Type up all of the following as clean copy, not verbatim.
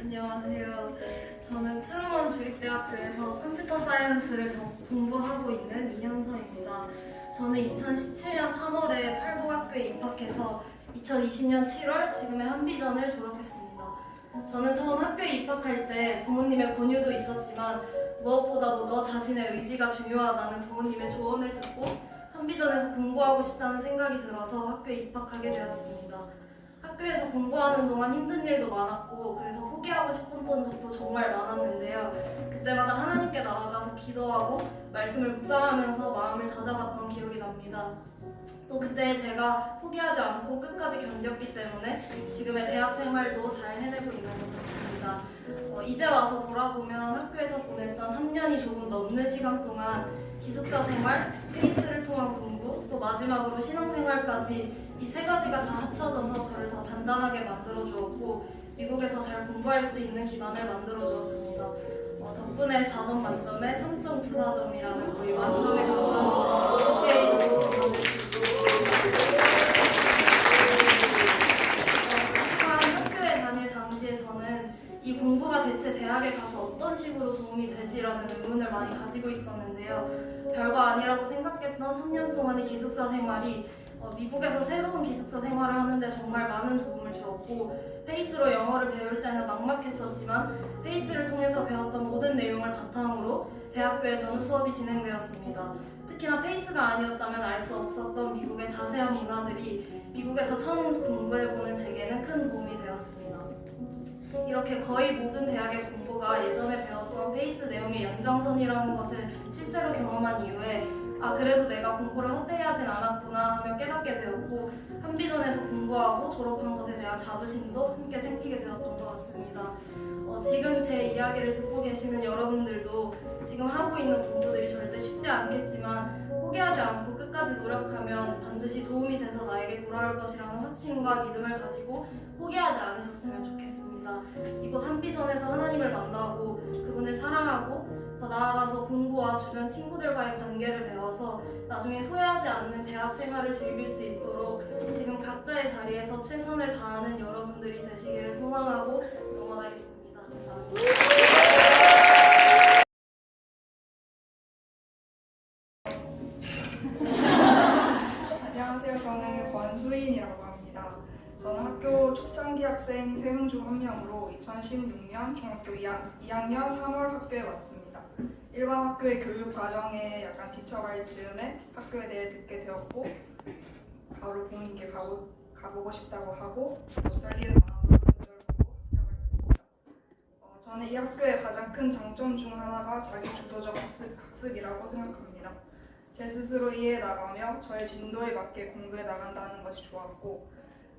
안녕하세요. 저는 트루먼 주립대학교에서 컴퓨터 사이언스를 공부하고 있는 이현서입니다. 저는 2017년 3월에 팔복학교에 입학해서 2020년 7월 지금의 한비전을 졸업했습니다. 저는 처음 학교에 입학할 때 부모님의 권유도 있었지만 무엇보다도 너 자신의 의지가 중요하다는 부모님의 조언을 듣고 한비전에서 공부하고 싶다는 생각이 들어서 학교에 입학하게 되었습니다. 학교에서 공부하는 동안 힘든 일도 많았고 그래서 포기하고 싶었던 적도 정말 많았는데요. 그때마다 하나님께 나아가서 기도하고 말씀을 묵상하면서 마음을 다잡았던 기억이 납니다. 또 그때 제가 포기하지 않고 끝까지 견뎠기 때문에 지금의 대학 생활도 잘 해내고 있는 것 같습니다. 이제 와서 돌아보면 학교에서 보냈던 3년이 조금 넘는 시간 동안 기숙사 생활, 페이스를 통한 공부, 또 마지막으로 신앙생활까지 이 세 가지가 다 합쳐져서 저를 더 단단하게 만들어 주었고 미국에서 잘 공부할 수 있는 기반을 만들어 주었습니다. 덕분에 4점 만점에 3.94점이라는 거의 만점에 가까운 GPA 점수를 받을 수 있습니다. 하지만 학교에 다닐 당시에 저는 이 공부가 대체 대학에 가서 어떤 식으로 도움이 되지라는 의문을 많이 가지고 있었는데요. 별거 아니라고 생각했던 3년 동안의 기숙사 생활이 미국에서 새로운 기숙사 생활을 하는데 정말 많은 도움을 주었고 페이스로 영어를 배울 때는 막막했었지만 페이스를 통해서 배웠던 모든 내용을 바탕으로 대학교에서는 수업이 진행되었습니다. 특히나 페이스가 아니었다면 알 수 없었던 미국의 자세한 문화들이 미국에서 처음 공부해보는 제게는 큰 도움이 되었습니다. 이렇게 거의 모든 대학의 공부가 예전에 배웠던 페이스 내용의 연장선이라는 것을 실제로 경험한 이후에 그래도 내가 공부를 헛되이 하진 않았구나 하며 깨닫게 되었고 한비전에서 공부하고 졸업한 것에 대한 자부심도 함께 생기게 되었던 것 같습니다. 지금 제 이야기를 듣고 계시는 여러분들도 지금 하고 있는 공부들이 절대 쉽지 않겠지만 포기하지 않고 끝까지 노력하면 반드시 도움이 돼서 나에게 돌아올 것이라는 확신과 믿음을 가지고 포기하지 않으셨으면 좋겠습니다. 이곳 한비전에서 하나님을 만나고 그분을 사랑하고 더 나아가서 공부와 주변 친구들과의 관계를 배워서 나중에 후회하지 않는 대학 생활을 즐길 수 있도록 지금 각자의 자리에서 최선을 다하는 여러분들이 되시기를 소망하고 응원하겠습니다. 감사합니다. 안녕하세요. 저는 권수인이라고 합니다. 저는 학교 초창기 학생 3명 중 1명으로 2016년 중학교 2학년 3월 학교에 왔습니다. 일반 학교의 교육 과정에 약간 지쳐갈 즈음에 학교에 대해 듣게 되었고 바로 부모님께 가보고 싶다고 하고 떨리는 마음으로 면접을 보고 합격을 했습니다. 저는 이 학교의 가장 큰 장점 중 하나가 자기 주도적 학습이라고 생각합니다. 제 스스로 이해해 나가며 저의 진도에 맞게 공부해 나간다는 것이 좋았고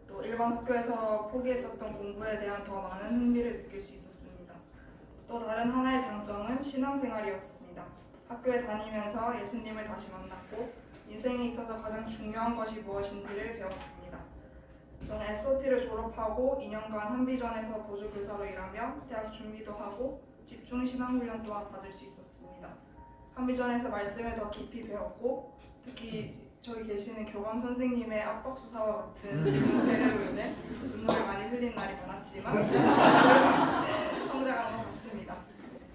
또 일반 학교에서 포기했었던 공부에 대한 더 많은 흥미를 느낄 수 있었습니다. 또 다른 하나의 장점은 신앙생활이었습니다. 학교에 다니면서 예수님을 다시 만났고 인생에 있어서 가장 중요한 것이 무엇인지를 배웠습니다. 저는 SOT를 졸업하고 2년간 한비전에서 보조교사로 일하며 대학 준비도 하고 집중 신앙훈련 또한 받을 수 있었습니다. 한비전에서 말씀을 더 깊이 배웠고 특히 저기 계시는 교감 선생님의 압박 수사와 같은 지금 세례로 인해 눈물을 많이 흘린 날이 많았지만 성장한 것 같습니다.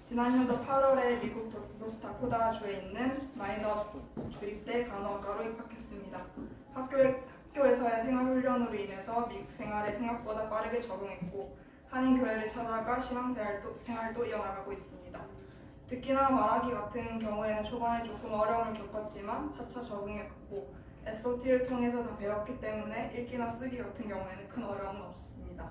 지난 년도 8월에 미국 노스다코타주에 있는 마이너 주립대 간호학과로 입학했습니다. 학교에서의 생활훈련으로 인해서 미국 생활에 생각보다 빠르게 적응했고 한인교회를 찾아가 신앙생활도 이어나가고 있습니다. 듣기나 말하기 같은 경우에는 초반에 조금 어려움을 겪었지만 차차 적응해갔고 SOT를 통해서 다 배웠기 때문에 읽기나 쓰기 같은 경우에는 큰 어려움은 없었습니다.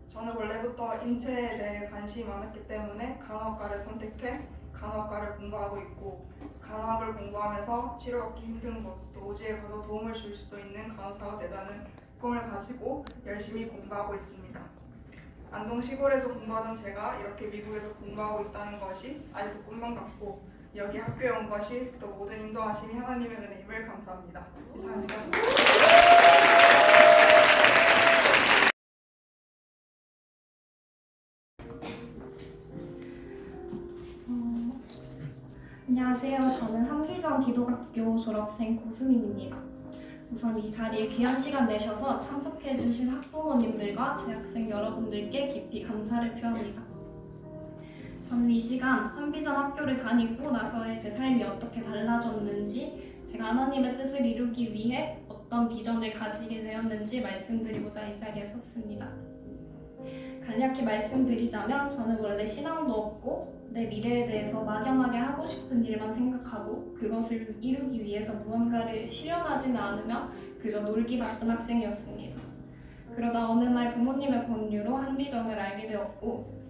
저는 원래부터 인체에 대해 관심이 많았기 때문에 간호학과를 선택해 간호학과를 공부하고 있고 간호학을 공부하면서 치료받기 힘든 것, 또 오지에 가서 도움을 줄 수도 있는 간호사가 되라는 꿈을 가지고 열심히 공부하고 있습니다. 안동 시골에서 공부하던 제가 이렇게 미국에서 공부하고 있다는 것이 아직도 꿈만 같고 여기 학교에 온 것이 또 모든 인도하심이 하나님의 은혜임을 감사합니다. 이상입니다. 안녕하세요. 저는 한비전 기독학교 졸업생 고수민입니다. 우선 이 자리에 귀한 시간 내셔서 참석해주신 학부모님들과 재학생 여러분들께 깊이 감사를 표합니다. 저는 이 시간 한비전 학교를 다니고 나서의 제 삶이 어떻게 달라졌는지, 제가 하나님의 뜻을 이루기 위해 어떤 비전을 가지게 되었는지 말씀드리고자 이 자리에 섰습니다. 간략히 말씀드리자면 저는 원래 신앙도 없고 내 미래에 대해서 막연하게 하고 싶은 일만 생각하고 그것을 이루기 위해서 무언가를 실현하지는 않으며 그저 놀기 바쁜 학생이었습니다. 그러다 어느 날 부모님의 권유로 한비전을 알게 되었고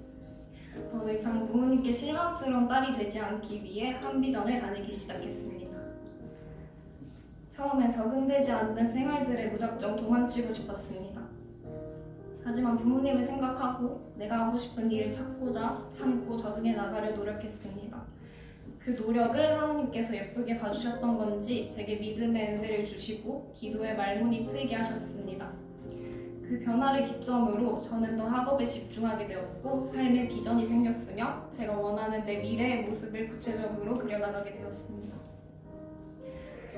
더 이상 부모님께 실망스러운 딸이 되지 않기 위해 한비전을 다니기 시작했습니다. 처음엔 적응되지 않는 생활들에 무작정 도망치고 싶었습니다. 하지만 부모님을 생각하고 내가 하고 싶은 일을 찾고자 참고 적응해 나가려 노력했습니다. 그 노력을 하나님께서 예쁘게 봐주셨던 건지 제게 믿음의 은혜를 주시고 기도의 말문이 트이게 하셨습니다. 그 변화를 기점으로 저는 더 학업에 집중하게 되었고 삶의 비전이 생겼으며 제가 원하는 내 미래의 모습을 구체적으로 그려나가게 되었습니다.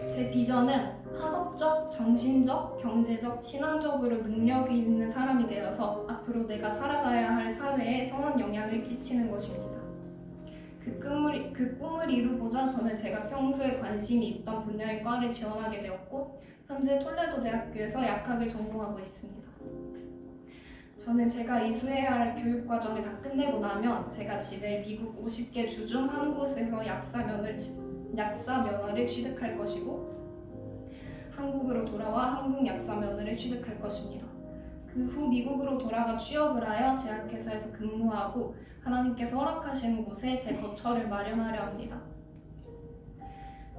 제 비전은 학업적, 정신적, 경제적, 신앙적으로 능력이 있는 사람이 되어서 앞으로 내가 살아가야 할 사회에 선한 영향을 끼치는 것입니다. 그 꿈을 이루고자 저는 제가 평소에 관심이 있던 분야의 과를 지원하게 되었고 현재 톨레도 대학교에서 약학을 전공하고 있습니다. 저는 제가 이수해야 할 교육과정을 다 끝내고 나면 제가 지낼 미국 50개 주 중 한 곳에서 약사 면허를 취득할 것이고 한국으로 돌아와 한국 약사 면허를 취득할 것입니다. 그 후 미국으로 돌아가 취업을 하여 제약회사에서 근무하고 하나님께서 허락하시는 곳에 제 거처를 마련하려 합니다.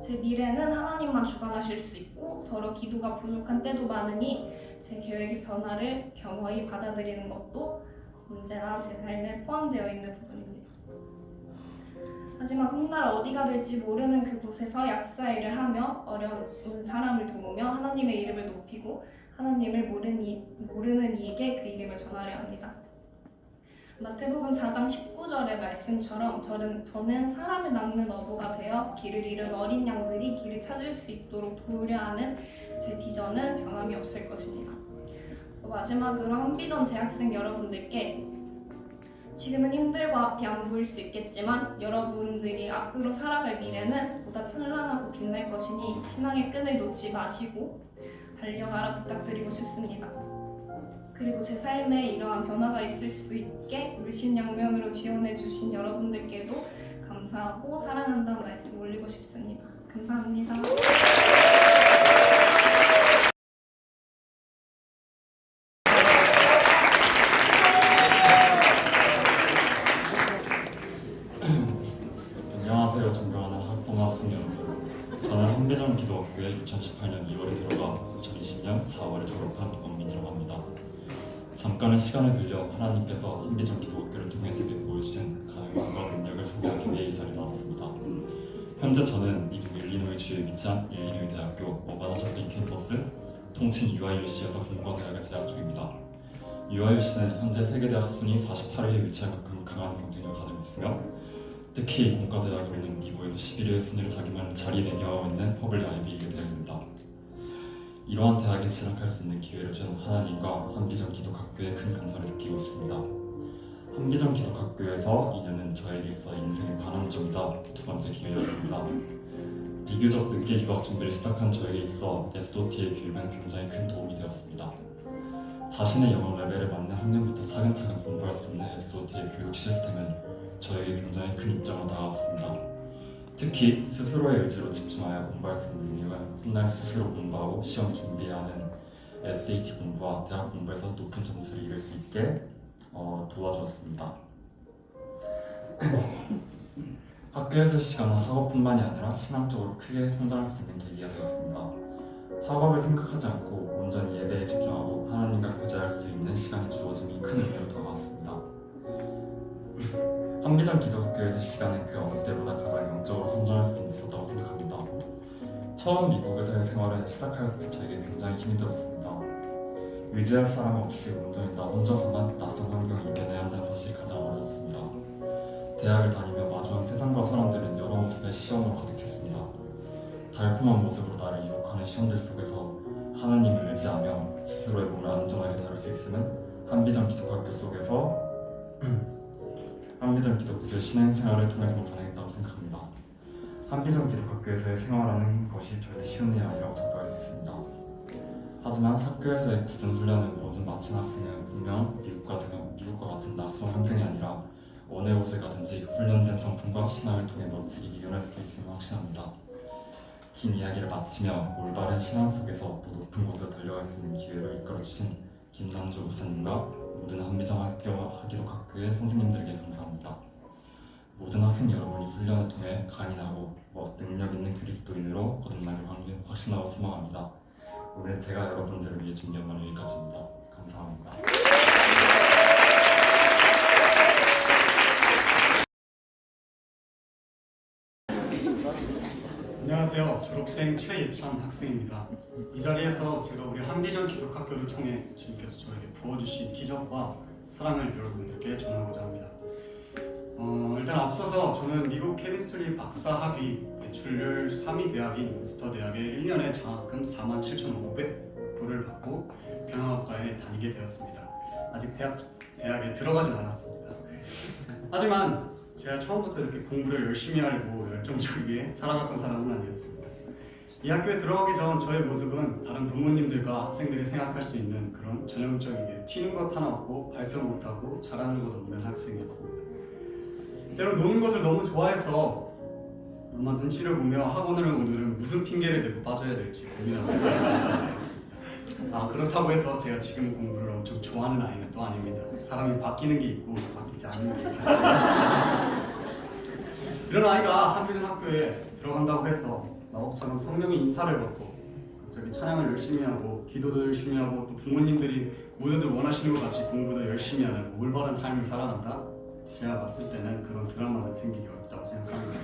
제 미래는 하나님만 주관하실 수 있고 더러 기도가 부족한 때도 많으니 제 계획의 변화를 겸허히 받아들이는 것도 언제나 제 삶에 포함되어 있는 부분입니다. 하지만 훗날 어디가 될지 모르는 그곳에서 약사 일을 하며 어려운 사람을 도우며 하나님의 이름을 높이고 하나님을 모르는 이에게 그 이름을 전하려 합니다. 마태복음 4장 19절의 말씀처럼 저는 사람을 낚는 어부가 되어 길을 잃은 어린 양들이 길을 찾을 수 있도록 도우려 하는 제 비전은 변함이 없을 것입니다. 마지막으로 한비전 재학생 여러분들께 지금은 힘들고 앞이 안 보일 수 있겠지만 여러분들이 앞으로 살아갈 미래는 보다 찬란하고 빛날 것이니 신앙의 끈을 놓지 마시고 달려가라 부탁드리고 싶습니다. 그리고 제 삶에 이러한 변화가 있을 수 있게 물심양면으로 지원해 주신 여러분들께도 감사하고 사랑한다는 말씀 올리고 싶습니다. 감사합니다. 안녕하세요. 존경하는 학부모 학생 여러분. 저는 한비전 기도학교에 2018년 2월에 들어가 2020년 4월에 졸업한 권민이라고 합니다. 잠깐의 시간을 빌려 하나님께서 한비전 기도학교를 통해 제게 보여주신 가능성과 능력을 소개하기 위해 이 자리에 나왔습니다. 현재 저는 미국 일리노이 주에 위치한 일리노이 대학교 어바나 셔핑 캠퍼스 통칭 UIUC에서 공부와 대학을 재학 중입니다. UIUC는 현재 세계대학 순위 48위에 위치할 만큼 강한 경쟁력을 가지고 있으며 특히 공과대학으로는 미국에서 11위의 순위를 자리매김하고 있는 퍼블릭 아이비리그 대학입니다. 이러한 대학에 진학할 수 있는 기회를 준 하나님과 한비전 기독학교에 큰 감사를 느끼고 있습니다. 한비전 기독학교에서 2년은 저에게 있어 인생의 반환점이자 두 번째 기회였습니다. 비교적 늦게 유학 준비를 시작한 저에게 있어 SOT의 교육은 굉장히 큰 도움이 되었습니다. 자신의 영어 레벨에 맞는 학년부터 차근차근 공부할 수 있는 SOT의 교육 시스템은 저에게 굉장히 큰 이점으로 다가왔습니다. 특히 스스로의 의지로 집중하여 공부할 수 있는 능력은 훗날 스스로 공부하고 시험 준비해야 하는 SAT 공부와 대학 공부에서 높은 점수를 이룰 수 있게 도와주었습니다. 학교에서 시간은 학업뿐만이 아니라 신앙적으로 크게 성장할 수 있는 계기가 되었습니다. 학업을 생각하지 않고 온전히 예배에 집중하고 하나님과 교제할 수 있는 시간이 주어짐이 큰 의미로 다가왔습니다. 한비전 기독학교에서 시간은 그 어느 때보다 가장 영적으로 성장할 수 있었다고 생각합니다. 처음 미국에서의 생활은 시작하였을 때 저에게 굉장히 힘이 들었습니다. 의지할 사람 없이 온전히 나 혼자서만 낯선 환경에 이겨내야 한다는 사실이 가장 어려웠습니다. 대학을 다니며 마주한 세상과 사람들은 여러 모습의 시험으로 가득했습니다. 달콤한 모습으로 나를 유혹하는 시험들 속에서 하나님을 의지하며 스스로의 몸을 안전하게 다룰 수 있으면 한비전 기독학교 속에서 한비전 기독교 신앙생활을 통해서 가능했다고 생각합니다. 한비전 기독학교에서의 생활하는 것이 절대 쉬운 일이 아니라고 작동할 수 있습니다. 하지만 학교에서의 굳은 훈련을 모두 마친 학생은 분명 미국과 같은 낯선 환경이 아니라 어느 곳에 가든지 훈련된 성품과 신앙을 통해 멋지게 이겨낼 수 있음을 확신합니다. 긴 이야기를 마치며 올바른 신앙 속에서 더 높은 곳으로 달려갈 수 있는 기회를 이끌어주신 김남주 목사님과 모든 한비전 기독학교의 선생님들에게 감사합니다. 모든 학생 여러분이 훈련을 통해 강인하고 능력 있는 그리스도인으로 거듭나길 확신하고 소망합니다. 오늘 제가 여러분들을 위해 준비한 건 여기까지입니다. 감사합니다. 안녕하세요. 졸업생 최예찬 학생입니다. 이 자리에서 제가 우리 한비전 기독학교를 통해 주님께서 저에게 부어주신 기적과 사랑을 여러분들께 전하고자 합니다. 일단 앞서서 저는 미국 케미스트리 박사학위 대출률 3위 대학인 윈스터 대학에 1년에 장학금 47,500불을 받고 경영학과에 다니게 되었습니다. 아직 대학에 들어가진 않았습니다. 하지만 제가 처음부터 이렇게 공부를 열심히 하고 열정적이게 살아갔던 사람은 아니었습니다. 이 학교에 들어가기 전 저의 모습은 다른 부모님들과 학생들이 생각할 수 있는 그런 전형적이게 튀는 것 하나 없고 발표 못하고 잘하는 것 없는 학생이었습니다. 때로 노는 것을 너무 좋아해서 엄마 눈치를 보며 학원을 오늘은 무슨 핑계를 대고 빠져야 될지 고민하고 있었습니다. 그렇다고 해서 제가 지금 공부를 엄청 좋아하는 아이는 또 아닙니다. 사람이 바뀌는 게 있고 바뀌지 않는 게 있습니다. 이런 아이가 한비전 학교에 들어간다고 해서 마법처럼 성령의 인사를 받고 갑자기 찬양을 열심히 하고 기도도 열심히 하고 또 부모님들이 모두들 원하시는 것 같이 공부도 열심히 하는 올바른 삶을 살아간다? 제가 봤을 때는 그런 드라마는 생기기 어렵다고 생각합니다.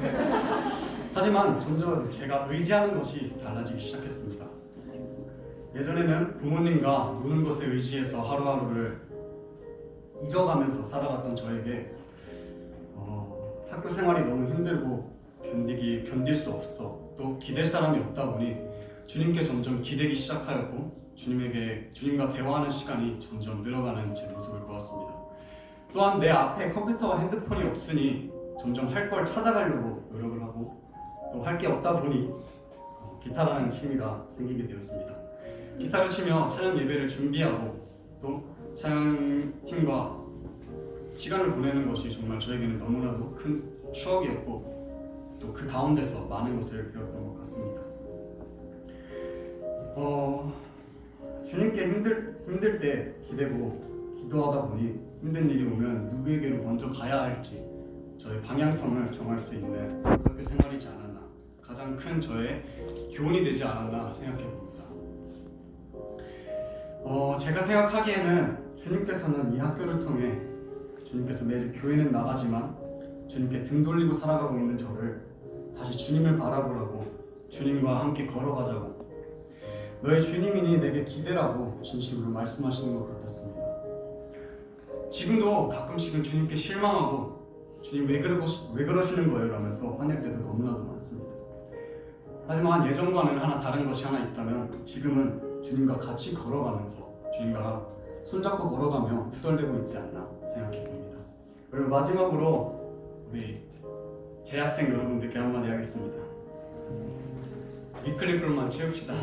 하지만 점점 제가 의지하는 것이 달라지기 시작했습니다. 예전에는 부모님과 노는 것에 의지해서 하루하루를 잊어가면서 살아갔던 저에게 학교 생활이 너무 힘들고 견딜 수 없어 또 기댈 사람이 없다 보니 주님께 점점 기대기 시작하였고 주님과 대화하는 시간이 점점 늘어가는 제 모습을 보았습니다. 또한 내 앞에 컴퓨터와 핸드폰이 없으니 점점 할 걸 찾아가려고 노력을 하고 또 할 게 없다 보니 기타라는 취미가 생기게 되었습니다. 기타를 치며 찬양 예배를 준비하고 또 찬양팀과 시간을 보내는 것이 정말 저에게는 너무나도 큰 추억이었고 또 그 가운데서 많은 것을 배웠던 것 같습니다. 주님께 힘들 때 기대고 기도하다 보니 힘든 일이 오면 누구에게로 먼저 가야 할지 저의 방향성을 정할 수 있는 학교 생활이지 않았나, 가장 큰 저의 교훈이 되지 않았나 생각해 봅니다. 제가 생각하기에는 주님께서는 이 학교를 통해 주님께서 매주 교회는 나가지만 주님께 등 돌리고 살아가고 있는 저를 다시 주님을 바라보라고 주님과 함께 걸어가자고 너의 주님이니 내게 기대라고 진심으로 말씀하시는 것 같았습니다. 지금도 가끔씩은 주님께 실망하고 주님 왜 그러시는 거예요? 라면서 화낼 때도 너무나도 많습니다. 하지만 예전과는 다른 것이 하나 있다면 지금은 주님과 같이 걸어가면서 주님과 손잡고 걸어가며 투덜대고 있지 않나 생각해 봅니다. 그리고 마지막으로 우리 재학생 여러분들께 한마디 하겠습니다. 위클리 꿀만 채웁시다.